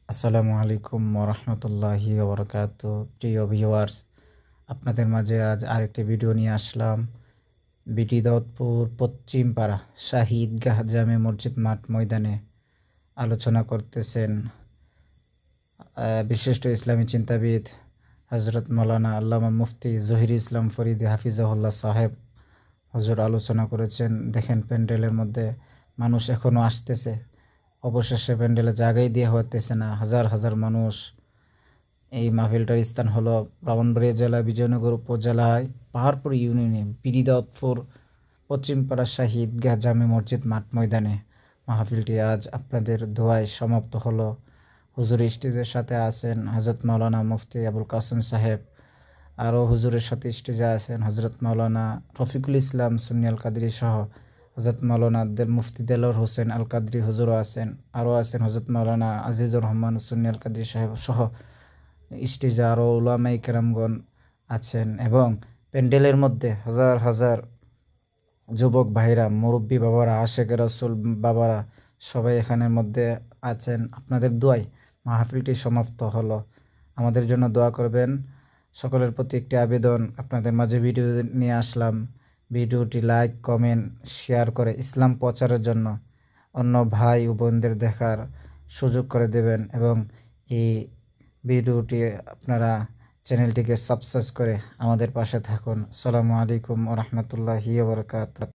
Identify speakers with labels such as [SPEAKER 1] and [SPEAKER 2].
[SPEAKER 1] আসসালামু আলাইকুম ওরহমতুল্লাহি ওবরকাতুহু। প্রিয় ভিউয়ার্স, আপনাদের মাঝে আজ আরেকটি ভিডিও নিয়ে আসলাম। বিটি দাউদপুর পশ্চিম পাড়া শাহী ঈদগাহ জামে মসজিদ মাঠ ময়দানে আলোচনা করতেছেন বিশিষ্ট ইসলামী চিন্তাবিদ হজরত মৌলানা আল্লামা মুফতি জহির ইসলাম ফরিদি হাফিজাহুল্লাহ সাহেব হুজুর আলোচনা করেছেন। দেখেন, প্যান্ডেলের মধ্যে মানুষ এখনও আসতেছে। অবশেষে প্যান্ডেলে জায়গাই দিয়ে হতেছে না, হাজার হাজার মানুষ। এই মাহফিলটার স্থান হলো ব্রাহ্মণবাড়িয়া জেলা বিজয়নগর উপজেলায় পাহাড়পুর ইউনিয়নে বিটি দাউদপুর পশ্চিমপাড়া শাহী ঈদগাহ জামে মসজিদ মাঠ ময়দানে। মাহফিলটি আজ আপনাদের দোয়ায় সমাপ্ত হলো। হুজুর স্টেজের সাথে আছেন হজরত মাওলানা মুফতি আবুল কাসেম সাহেব। আরও হুজুরের সাথে স্টেজে আছেন হজরত মাওলানা রফিকুল ইসলাম সুন্নি আল কাদরি সহ হজরত মাওলানা মুফতি দেলোয়ার হোসেন আল কাদরি হুজুরও আছেন। আরও আছেন হজরত মাওলানা আজিজুর রহমান সুন্নি আল কাদরি সাহেব সহ স্টেজে আরও উলামায়ে কেরামগণ আছেন। এবং প্যান্ডেলের মধ্যে হাজার হাজার যুবক ভাইরা, মুরব্বী বাবারা, আশেকের রাসূল বাবারা সবাই এখানের মধ্যে আছেন। আপনাদের দোয়ায় মাহফিলটি সমাপ্ত হলো। আমাদের জন্য দোয়া করবেন। সকলের প্রতি একটি আবেদন, আপনাদের মাঝে ভিডিও নিয়ে আসলাম। ভিডিওটি লাইক, কমেন্ট, শেয়ার করে ইসলাম প্রচারের জন্য অন্য ভাই ও বোনদের দেখার সুযোগ করে দেবেন। এবং এই ভিডিওটি আপনারা চ্যানেলটিকে সাবস্ক্রাইব করে আমাদের পাশে থাকুন। আসসালামু আলাইকুম ওয়া রাহমাতুল্লাহি ওয়া বারাকাতুহু।